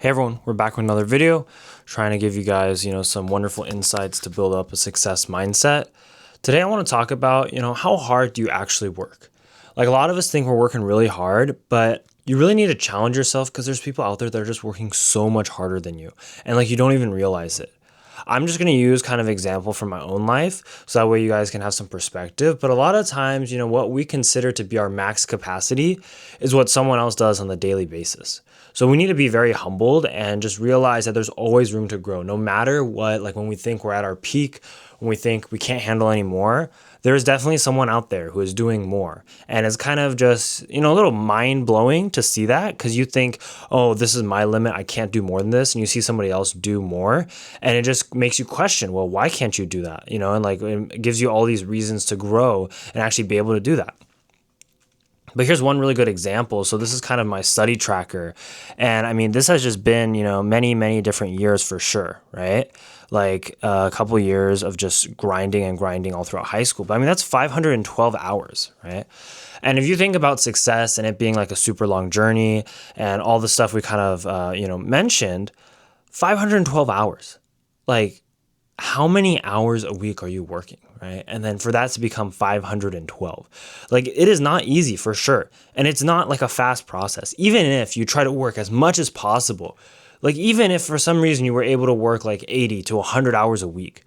Hey everyone, we're back with another video, trying to give you guys, some wonderful insights to build up a success mindset. Today I want to talk about, how hard do you actually work? Like a lot of us think we're working really hard, but you really need to challenge yourself because there's people out there that are just working so much harder than you, and like you don't even realize it. I'm just going to use kind of example from my own life so that way you guys can have some perspective. But a lot of times, what we consider to be our max capacity is what someone else does on the daily basis. So we need to be very humbled and just realize that there's always room to grow. No matter what, like when we think we're at our peak, when we think we can't handle anymore, there's definitely someone out there who is doing more. And it's kind of just, a little mind blowing to see that because you think, oh, this is my limit. I can't do more than this. And you see somebody else do more. And it just makes you question, well, why can't you do that? And like it gives you all these reasons to grow and actually be able to do that. But here's one really good example. So this is kind of my study tracker. And I mean, this has just been, many, many different years for sure, right? Like a couple of years of just grinding and grinding all throughout high school. But I mean, that's 512 hours, right? And if you think about success and it being like a super long journey and all the stuff we kind of, mentioned, 512 hours, like how many hours a week are you working, right? And then for that to become 512, like it is not easy for sure. And it's not like a fast process. Even if you try to work as much as possible, like even if for some reason you were able to work like 80 to 100 hours a week,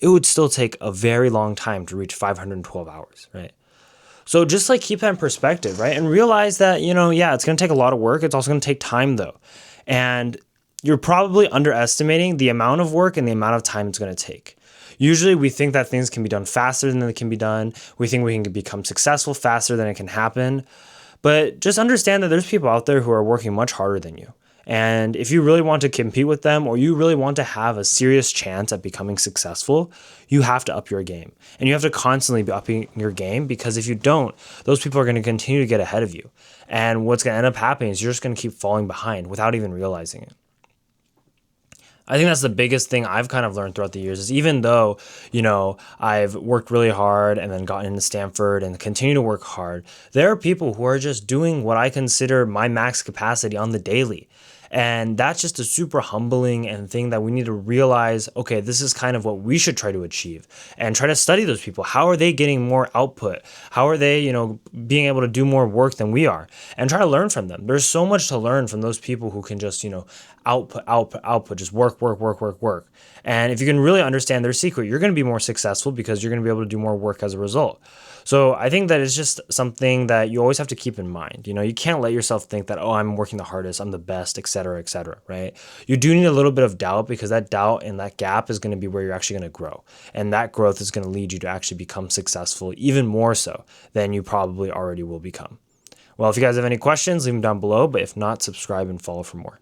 it would still take a very long time to reach 512 hours, right? So just like keep that in perspective, right? And realize that, yeah, it's going to take a lot of work. It's also going to take time though. And you're probably underestimating the amount of work and the amount of time it's going to take. Usually we think that things can be done faster than they can be done. We think we can become successful faster than it can happen. But just understand that there's people out there who are working much harder than you. And if you really want to compete with them or you really want to have a serious chance at becoming successful, you have to up your game. And you have to constantly be upping your game because if you don't, those people are going to continue to get ahead of you. And what's going to end up happening is you're just going to keep falling behind without even realizing it. I think that's the biggest thing I've kind of learned throughout the years is even though, I've worked really hard and then gotten into Stanford and continue to work hard, there are people who are just doing what I consider my max capacity on the daily. And that's just a super humbling and thing that we need to realize, okay, this is kind of what we should try to achieve and try to study those people. How are they getting more output? How are they, being able to do more work than we are and try to learn from them. There's so much to learn from those people who can just, output, just work. And if you can really understand their secret, you're going to be more successful because you're going to be able to do more work as a result. So I think that it's just something that you always have to keep in mind. You can't let yourself think that, oh, I'm working the hardest, I'm the best, et cetera, right? You do need a little bit of doubt because that doubt and that gap is going to be where you're actually going to grow. And that growth is going to lead you to actually become successful even more so than you probably already will become. Well, if you guys have any questions, leave them down below. But if not, subscribe and follow for more.